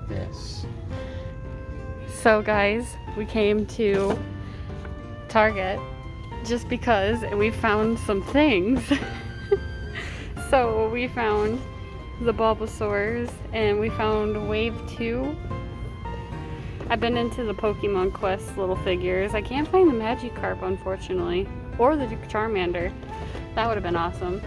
this. So guys, we came to Target just because we found some things. So we found the Bulbasaurs and we found Wave 2. I've been into the Pokemon Quest little figures. I can't find the Magikarp, unfortunately, or the Charmander. That would have been awesome.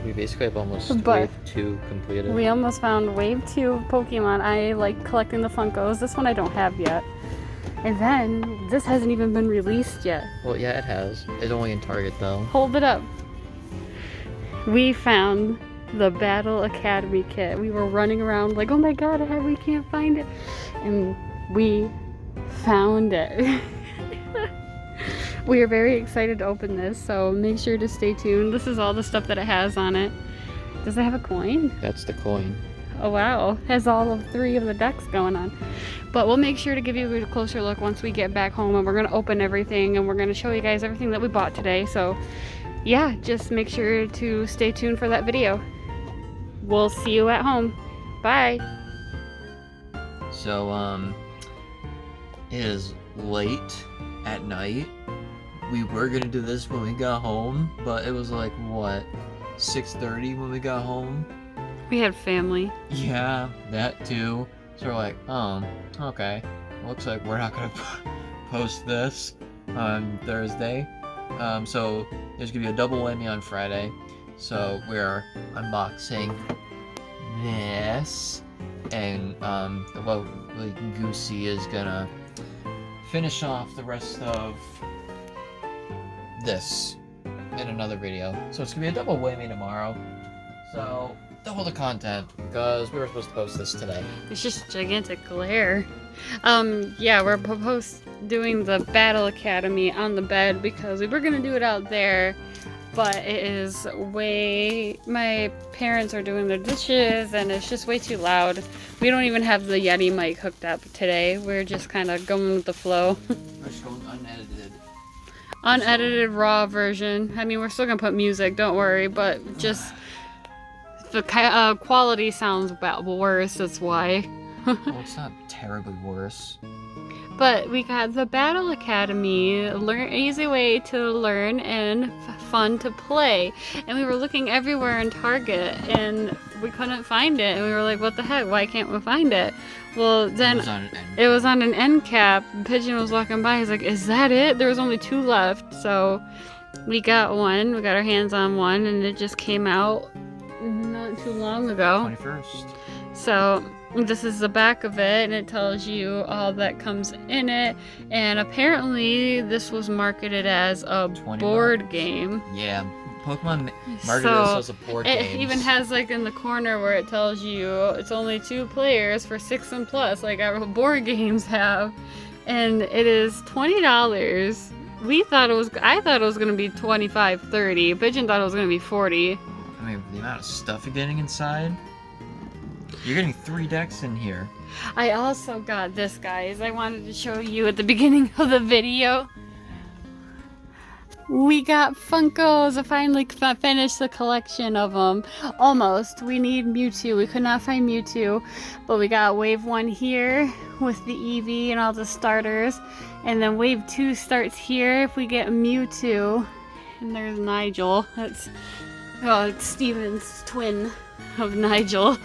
We basically have almost Wave 2 completed. We almost found Wave 2 of Pokemon. I like collecting the Funkos. This one I don't have yet. And then, this hasn't even been released yet. Well, yeah, it has. It's only in Target, though. Hold it up. We found the Battle Academy kit. We were running around like, oh my god, we can't find it. And we found it. We are very excited to open this, so make sure to stay tuned. This is all the stuff that it has on it. Does it have a coin? That's the coin. Oh wow, has all of 3 of the decks going on. But we'll make sure to give you a closer look once we get back home, and we're gonna open everything and we're gonna show you guys everything that we bought today. So yeah, just make sure to stay tuned for that video. We'll see you at home. Bye. So, it is late at night. We were gonna do this when we got home, but it was like, what, 6:30 when we got home? We had family. Yeah, that too. So we're like, okay. Looks like we're not gonna post this on Thursday. So there's gonna be a double whammy on Friday. So we're unboxing this, and well, Goosey is gonna finish off the rest of this in another video. So it's gonna be a double whammy tomorrow. So double the content, because we were supposed to post this today. It's just gigantic glare. Yeah, we're doing the Battle Academy on the bed because we were gonna do it out there, but it is my parents are doing their dishes and it's just way too loud. We don't even have the Yeti mic hooked up today. We're just kind of going with the flow. We're just going unedited. Unedited raw version. I mean, we're still gonna put music, don't worry, but just the quality sounds about worse, that's why. Well, it's not terribly worse. But we got the Battle Academy, easy way to learn and fun to play. And we were looking everywhere in Target and we couldn't find it. And we were like, what the heck, why can't we find it? Well, then it was on an end cap. Pigeon was walking by, he's like, is that it? There was only 2 left. So we got one, we got our hands on one, and it just came out not too long ago. 21st. So this is the back of it, and it tells you all that comes in it. And apparently this was marketed as a board game. Yeah, Pokemon marketed this as a board game. It even has like in the corner where it tells you it's only 2 players for 6 and plus, like our board games have. And it is $20. I thought it was gonna be $25, $30. Pigeon thought it was gonna be $40. I mean, the amount of stuff you're getting inside. You're getting 3 decks in here. I also got this, guys. I wanted to show you at the beginning of the video. We got Funkos. I finally finished the collection of them. Almost. We need Mewtwo. We could not find Mewtwo. But we got Wave 1 here with the Eevee and all the starters. And then Wave 2 starts here if we get Mewtwo. And there's Nigel. It's Steven's twin of Nigel.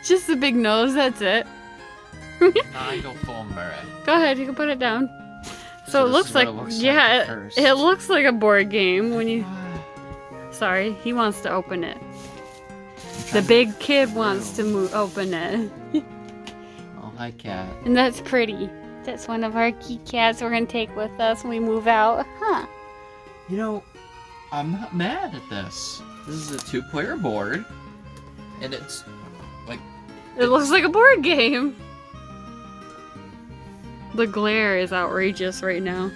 Just a big nose, that's it. Nigel Fulmer. Go ahead, you can put it down. So it looks like, it looks like a board game when you... Sorry, he wants to open it. The big kid wants to open it. Oh, hi, cat. And that's pretty. That's one of our key cats we're gonna take with us when we move out. Huh. You know, I'm not mad at this. This is a 2-player board, and it's like... It looks like a board game. The glare is outrageous right now.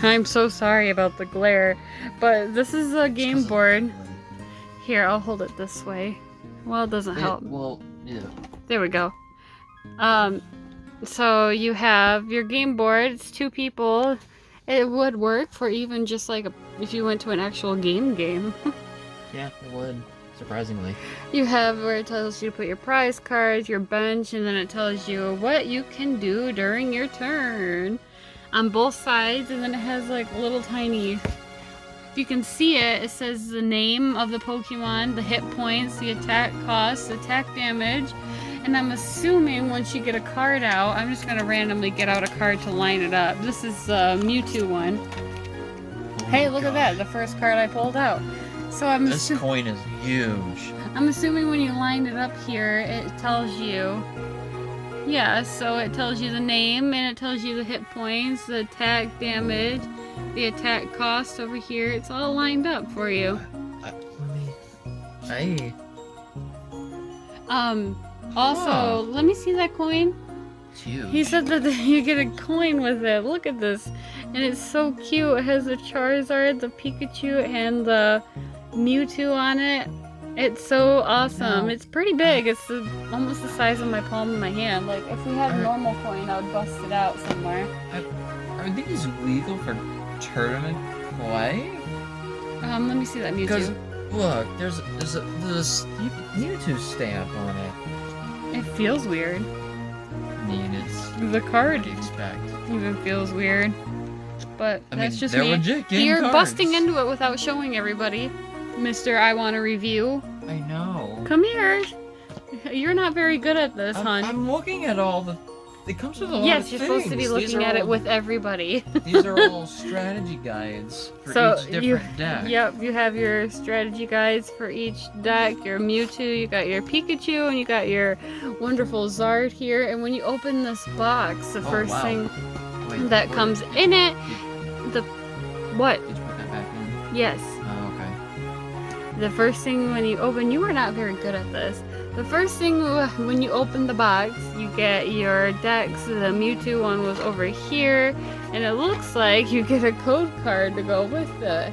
I'm so sorry about the glare, but this is a game board. Here, I'll hold it this way. Well, it doesn't help. Well, yeah. There we go. So you have your game board. It's 2 people. It would work for even just like if you went to an actual game. Yeah, it would. surprisingly. You have where it tells you to put your prize cards, your bench, and then it tells you what you can do during your turn on both sides, and then it has like little tiny, if you can see it, it says the name of the Pokemon, the hit points, the attack cost, attack damage, and I'm assuming once you get a card out, I'm just gonna randomly get out a card to line it up. This is the Mewtwo one. Oh Hey, my look at gosh. that, the first card I pulled out. So This coin is huge. I'm assuming when you line it up here, it tells you, yeah, so it tells you the name, and it tells you the hit points, the attack damage, the attack cost over here. It's all lined up for you. Hey. Also, Huh. let me see that coin. It's huge. He said that you get a coin with it. Look at this. And it's so cute. It has the Charizard, the Pikachu, and the Mewtwo on it. It's so awesome. No. It's pretty big. It's almost the size of my palm of my hand. Like, if we had a normal coin, I would bust it out somewhere. Are these legal for tournament play? Let me see that Because Mewtwo. look, there's a Mewtwo stamp on it. It feels weird. I mean, it's The card what do you expect. even feels weird. But I that's mean, just they're me. legit game You're cards. busting into it without showing everybody. Mr. I Want a Review. I know. Come here. You're not very good at this, hon. I'm looking at all the. It comes with a lot Yes, of you're things. supposed to be These looking are at it all- with everybody. These are all strategy guides for each different deck. Yep, you have your strategy guides for each deck, your Mewtwo, you got your Pikachu, and you got your wonderful Zard here. And when you open this box, the Oh, first wow. thing Wait, that what- comes in it, the what? Did you put that back in? Yes. Oh, okay. The first thing when you open, you are not very good at this. The first thing when you open the box, you get your decks. The Mewtwo one was over here, and it looks like you get a code card to go with it.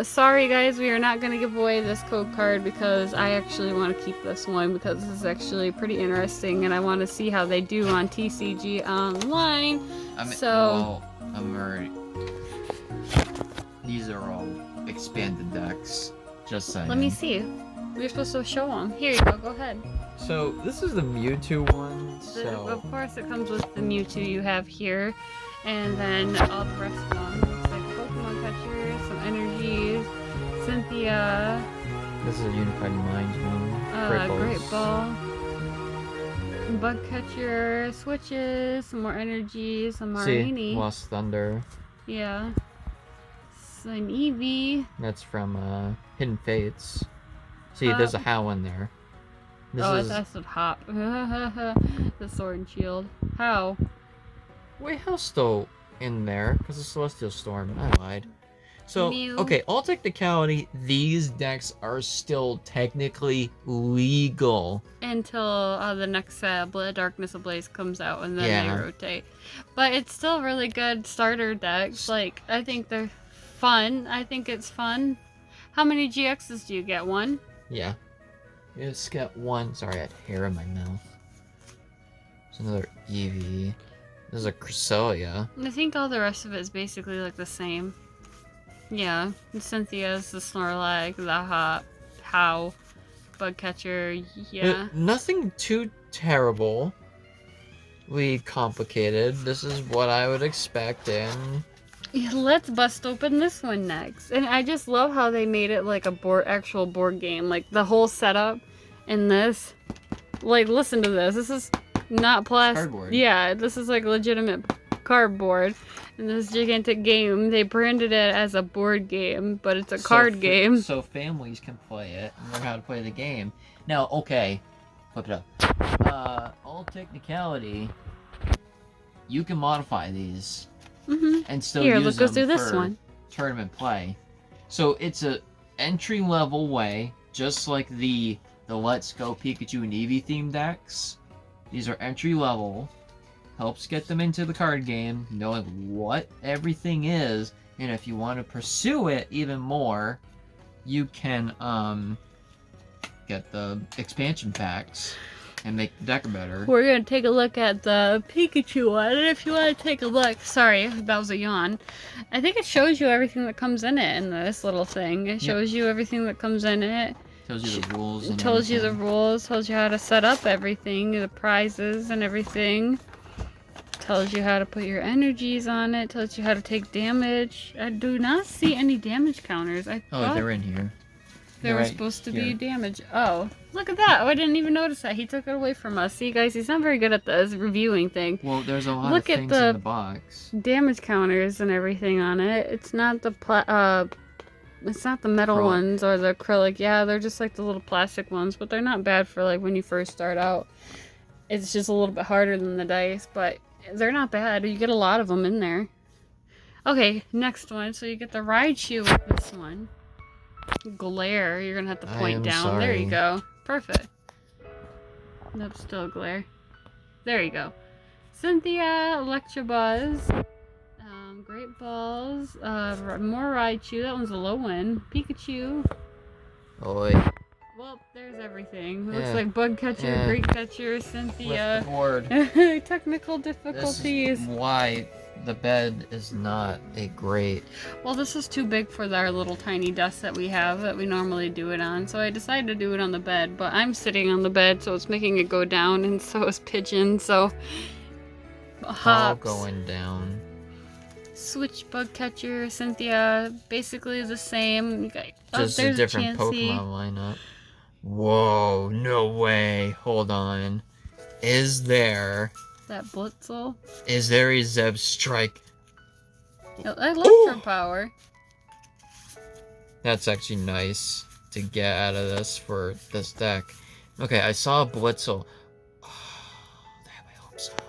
Sorry guys, we are not going to give away this code card because I actually want to keep this one because this is actually pretty interesting, and I want to see how they do on TCG Online. I mean, So- well, I'm already. These are all expanded decks. Just saying. Let me see. We're supposed to show them. Here you go, go ahead. So this is the Mewtwo one. Of course, it comes with the Mewtwo you have here, and then all the rest of them. Looks like Pokemon Catcher, some energies, Cynthia, This is a Unified Minds one. Great Ball, Bug Catcher, Switches, some more energies, some more See, Rainy. Lost Thunder. Yeah. An Eevee. That's from Hidden Fates. See, there's a How in there. This is. That's a Hop. The Sword and Shield. How? Wait, How's still in there? Because the Celestial Storm. I lied. So, Mew. okay, all technicality, these decks are still technically legal. Until the next Darkness Ablaze comes out, and then Yeah. they rotate. But it's still really good starter decks. Like, I think they're fun. I think it's fun. How many GXs do you get? One? Yeah. You just get one. Sorry, I had hair in my mouth. There's another Eevee. There's a Cresselia. I think all the rest of it is basically like the same. Yeah. Cynthia's, the Snorlax, the Hop, How, Bugcatcher, yeah. Nothing too terrible. Complicated. This is what I would expect in. Yeah, let's bust open this one next. And I just love how they made it like a actual board game. Like the whole setup in this. Like, listen to this. This is not plastic. Cardboard. Yeah, this is like legitimate cardboard. And this gigantic game, they branded it as a board game, but it's a card game. So families can play it and learn how to play the game. Now, okay, flip it up. All technicality, you can modify these and still Here, use let's go them through this for one. tournament play. So it's a entry level way, just like the Let's Go Pikachu and Eevee themed decks. These are entry level. Helps get them into the card game, knowing what everything is, and if you want to pursue it even more, you can get the expansion packs and make the deck better. We're gonna take a look at the Pikachu one. And if you want to take a look, sorry, that was a yawn. I think it shows you everything that comes in it in this little thing. It shows you everything that comes in it. Tells you the rules and Tells you the everything. rules, tells you how to set up everything, the prizes and everything. Tells you how to put your energies on it, tells you how to take damage. I do not see any damage counters. I Oh, thought they're in here. there They're was right supposed to be here. damage. Oh, look at that. Oh, I didn't even notice that. He took it away from us. See, guys, he's not very good at this reviewing thing. Well, there's a lot Look of at things the in the box. damage counters and everything on it. It's not the it's not the metal Acrylic. ones or the acrylic. Yeah, they're just like the little plastic ones, but they're not bad for like when you first start out. It's just a little bit harder than the dice, but they're not bad. You get a lot of them in there. Okay, next one. So you get the Raichu with this one. Glare. You're gonna have to I point am down. There you sorry. go. Perfect. Nope, still glare. There you go. Cynthia, Electabuzz. Great Balls, more Raichu, that one's a low one. Pikachu. Oi. Well, there's everything. Yeah. Looks like Bug Catcher, Yeah. Great Catcher, Flip the Cynthia. board. Technical This difficulties. is why the bed is not a great. Well, this is too big for our little tiny desk that we have that we normally do it on, so I decided to do it on the bed, but I'm sitting on the bed, so it's making it go down, and so is Pigeon, so... All Hops. going down. Switch Bug Catcher, Cynthia, basically the same. You got, Just a there's different Chansey. Pokemon lineup. Whoa, no way. Hold on. Is there That Blitzel. a Zebstrike? Electro-power. That's actually nice to get out of this for this deck. Okay, I saw a Blitzel. Oh, that had my hopes up.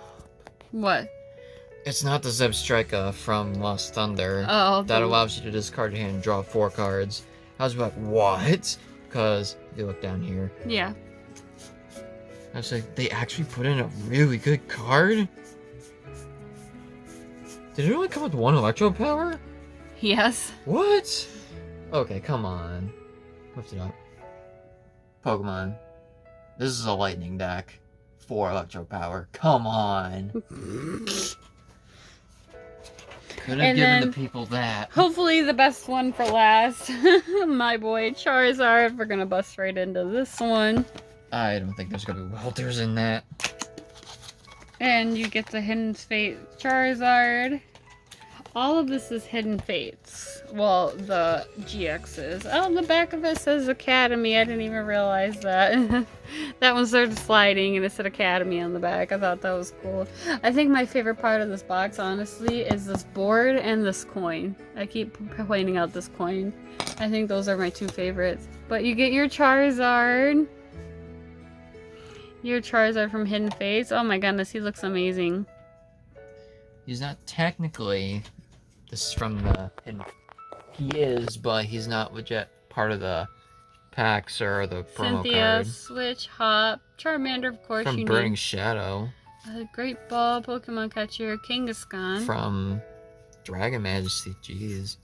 What? It's not the Zebstrika from Lost Thunder. Oh, That allows you to discard your hand and draw 4 cards. I was like, what? Because if you look down here, Yeah. I was like, they actually put in a really good card? Did it only come with 1 Electro Power? Yes. What? Okay, come on. Lift it up. Pokemon. This is a lightning deck. 4 Electro Power. Come on. Could have And given then- the people that. Hopefully the best one for last. My boy Charizard. We're gonna bust right into this one. I don't think there's gonna be welters in that. And you get the Hidden Fate Charizard. All of this is Hidden Fates. Well, the GXs. Oh, the back of it says Academy. I didn't even realize that. That one started sliding and it said Academy on the back. I thought that was cool. I think my favorite part of this box, honestly, is this board and this coin. I keep pointing out this coin. I think those are my 2 favorites. But you get your Charizard. Your Charizard from Hidden Fates. Oh my goodness, he looks amazing. He's not technically. This is from the. He is, but he's not legit part of the packs or the promo Cynthia, card. Switch, Hop, Charmander, of course, From you Burning need. Shadow. Great Ball, Pokemon Catcher, Kangaskhan, From Dragon Majesty. Jeez.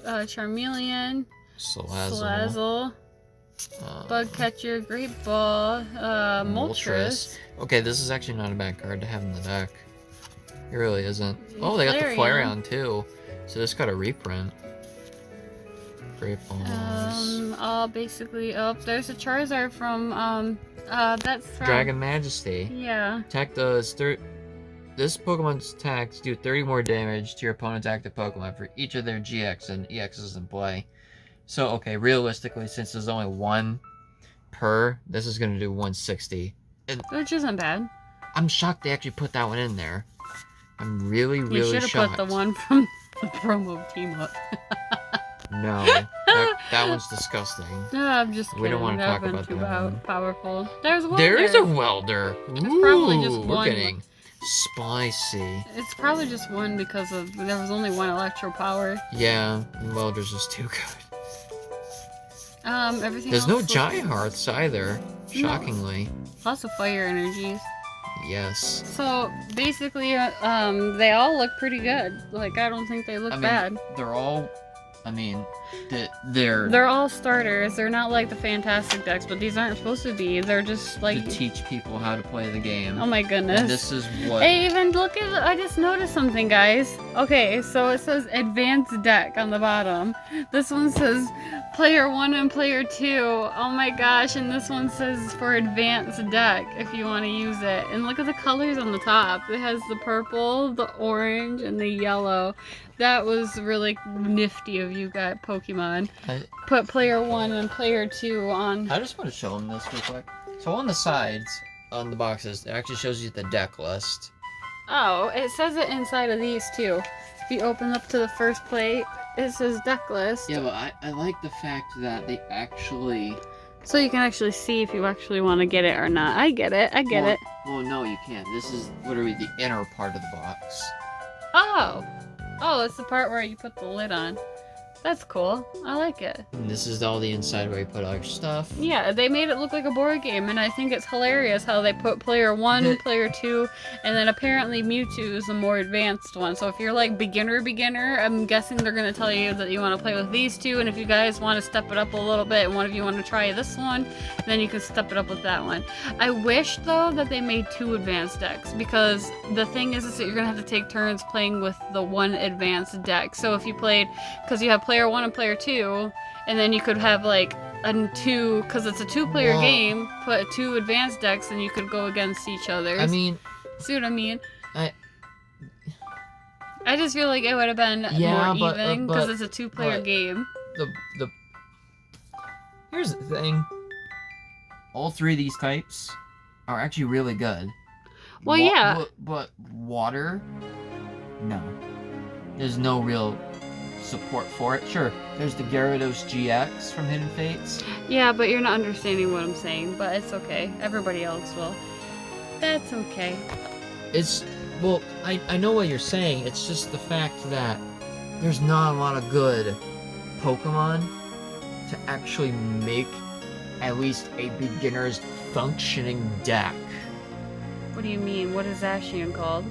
Charmeleon, Salazzle. Salazzle, Bug Catcher, Great Ball, Moltres. Okay, this is actually not a bad card to have in the deck. It really isn't. Oh, they got the Flareon. Flareon too. So this got a reprint. Great Balls. Basically, there's a Charizard from, that's from... Dragon Majesty. Yeah. Attack does this Pokemon's attacks do 30 more damage to your opponent's active Pokemon for each of their GX and EXs in play. So, okay, realistically, since there's only 1 per, this is going to do 160. And Which isn't bad. I'm shocked they actually put that one in there. I'm really, You really should have shocked. put the one from the promo team up. No, that one's disgusting. No, I'm just kidding. We don't wanna That talk would've about been too that one. powerful. There's one. There is a welder. Ooh, probably just we're one. getting spicy. It's probably just one because of there was only 1 Electro Power. Yeah, welder's just too good. Everything. There's else no looks- giant hearts either. Shockingly, Lots of fire energies. yes. So basically, they all look pretty good. Like I don't think they look bad. They're all. I mean, they're all starters. They're not like the fantastic decks, but these aren't supposed to be. They're just like to teach people how to play the game. Oh my goodness. And this is what... Hey, even look at... I just noticed something, guys. Okay, so it says advanced deck on the bottom. This one says player 1 and player 2. Oh my gosh, and this one says for advanced deck if you want to use it. And look at the colors on the top. It has the purple, the orange, and the yellow. That was really nifty of you guys, Pokemon. Put player 1 and player 2 on. I just want to show them this real quick. So on the sides, on the boxes, it actually shows you the deck list. Oh, it says it inside of these too. If you open up to the first plate, it says deck list. Yeah, but I like the fact that they actually... So you can actually see if you actually want to get it or not. I get it. I get it. Well, no, you can't. This is literally the inner part of the box. Oh! Oh, it's the part where you put the lid on. That's cool. I like it. And this is all the inside where you put all your stuff. Yeah, they made it look like a board game, and I think it's hilarious how they put player 1, player 2, and then apparently Mewtwo is the more advanced one. So if you're like beginner, I'm guessing they're going to tell you that you want to play with these two, and if you guys want to step it up a little bit and one of you want to try this one, then you can step it up with that one. I wish, though, that they made 2 advanced decks, because the thing is that you're going to have to take turns playing with the one advanced deck. So if you played, because you have player 1 and player 2, and then you could have like a 2, because it's a 2-player game, put 2 advanced decks and you could go against each other. I mean... See what I mean? I just feel like it would have been more even, because it's a 2-player game. Here's the thing. All 3 of these types are actually really good. Well, yeah. But water? No. There's no real... support for it. Sure, there's the Gyarados GX from Hidden Fates. Yeah, but you're not understanding what I'm saying, but it's okay. Everybody else will. That's okay. It's, well, I know what you're saying. It's just the fact that there's not a lot of good Pokemon to actually make at least a beginner's functioning deck. What do you mean? What is Zacian called?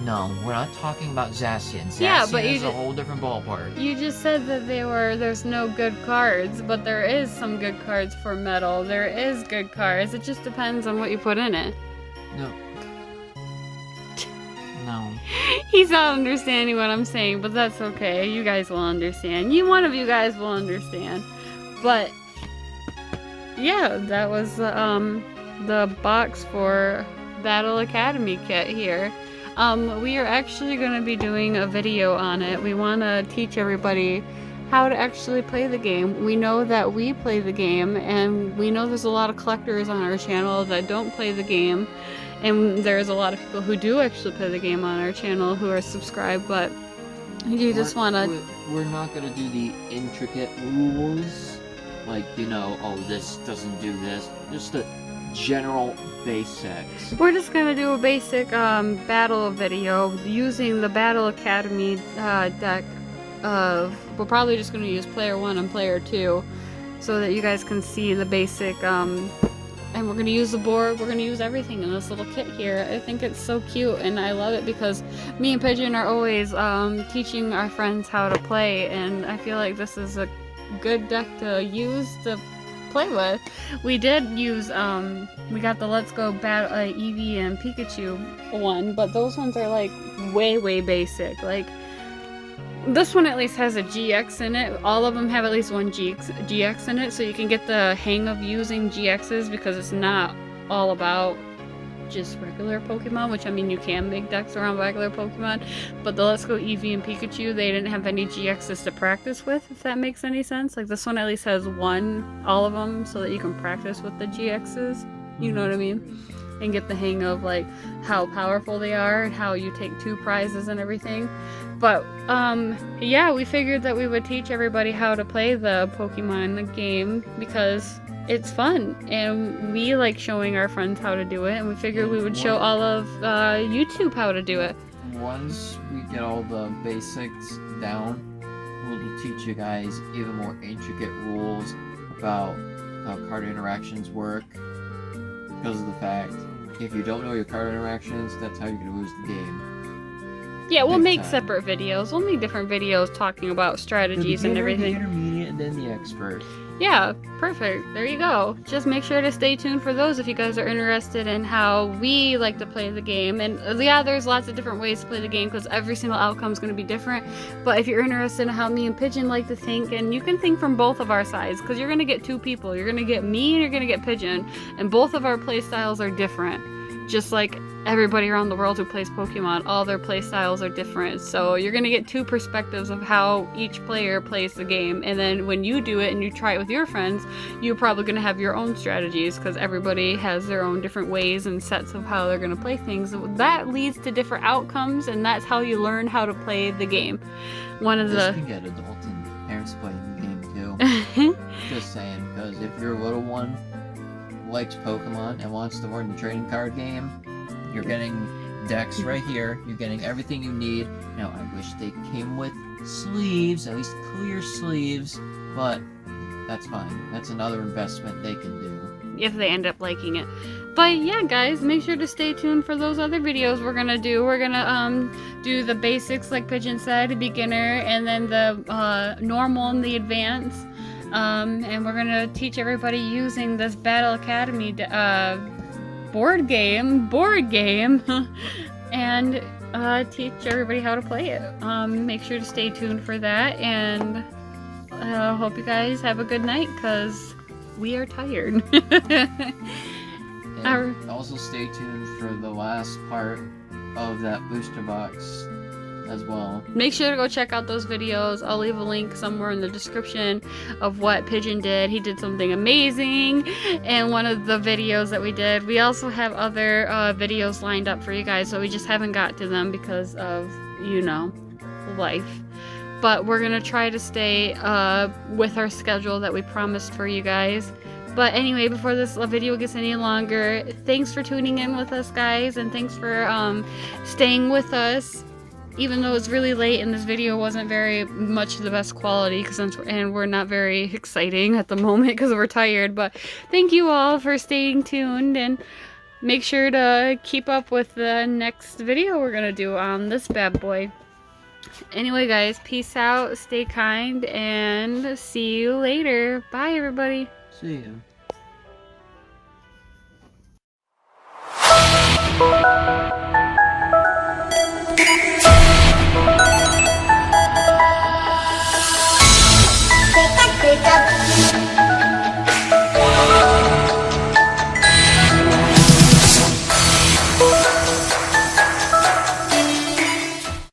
No, we're not talking about Zacian. Zacian yeah, but is a whole different ballpark. You just said that there's no good cards, but there is some good cards for Metal. There is good cards. It just depends on what you put in it. No. No. He's not understanding what I'm saying, but that's okay. You guys will understand. One of you guys will understand. But yeah, that was the box for Battle Academy kit here. We are actually going to be doing a video on it. We want to teach everybody how to actually play the game. We know that we play the game, and we know there's a lot of collectors on our channel that don't play the game, and there's a lot of people who do actually play the game on our channel who are subscribed, but you just want to... We're not going to do the intricate rules, like, oh, this doesn't do this. Just the general basics. We're just gonna do a basic battle video using the Battle Academy deck we're probably just gonna use player 1 and player 2 so that you guys can see the basic and we're gonna use the board, we're gonna use everything in this little kit here. I think it's so cute and I love it because me and Pigeon are always teaching our friends how to play, and I feel like this is a good deck to use to play with. We did use we got the Let's Go Battle Eevee and Pikachu one, but those ones are like way basic. Like this one at least has a GX in it. All of them have at least one GX in it, so you can get the hang of using GXs because it's not all about just regular Pokemon, which I mean you can make decks around regular Pokemon, but the Let's Go Eevee and Pikachu, they didn't have any GXs to practice with, if that makes any sense. Like this one at least has all of them, so that you can practice with the GXs, you know what I mean? And get the hang of like how powerful they are and how you take 2 prizes and everything. But yeah, we figured that we would teach everybody how to play the Pokemon game because it's fun, and we like showing our friends how to do it, and we figured we would show all of YouTube how to do it. Once we get all the basics down, we'll teach you guys even more intricate rules about how card interactions work, because of the fact, if you don't know your card interactions, that's how you're going to lose the game. Yeah, we'll big make time. separate videos. We'll make different videos talking about strategies and everything. The intermediate, and then the expert. Yeah, perfect. There you go. Just make sure to stay tuned for those if you guys are interested in how we like to play the game. And yeah, there's lots of different ways to play the game because every single outcome is going to be different. But if you're interested in how me and Pigeon like to think, and you can think from both of our sides because you're going to get two people. You're going to get me and you're going to get Pigeon. And both of our play styles are different. Just like everybody around the world who plays Pokemon, all their play styles are different. So you're going to get two perspectives of how each player plays the game. And then when you do it and you try it with your friends, you're probably going to have your own strategies because everybody has their own different ways and sets of how they're going to play things. That leads to different outcomes, and that's how you learn how to play the game. This can get adult and parents playing the game too. Just saying, because if your little one likes Pokemon and wants to learn the trading card game, you're getting decks right here. You're getting everything you need. Now, I wish they came with sleeves, at least clear sleeves, but that's fine. That's another investment they can do. If they end up liking it. But yeah, guys, make sure to stay tuned for those other videos we're gonna do. We're gonna do the basics, like Pigeon said, beginner, and then the normal and the advanced. And we're gonna teach everybody using this Battle Academy board game, and teach everybody how to play it. Make sure to stay tuned for that, and hope you guys have a good night, because we are tired. And also stay tuned for the last part of that booster box as well. Make sure to go check out those videos. I'll leave a link somewhere in the description of what Pigeon did. He did something amazing in one of the videos that we did. We also have other videos lined up for you guys, so we just haven't got to them because of, you know, life. But we're gonna try to stay with our schedule that we promised for you guys. But anyway, before this video gets any longer, thanks for tuning in with us, guys, and thanks for staying with us. Even though it's really late and this video wasn't very much the best quality, and we're not very exciting at the moment because we're tired. But thank you all for staying tuned, and make sure to keep up with the next video we're gonna do on this bad boy. Anyway, guys, peace out, stay kind, and see you later. Bye, everybody. See ya.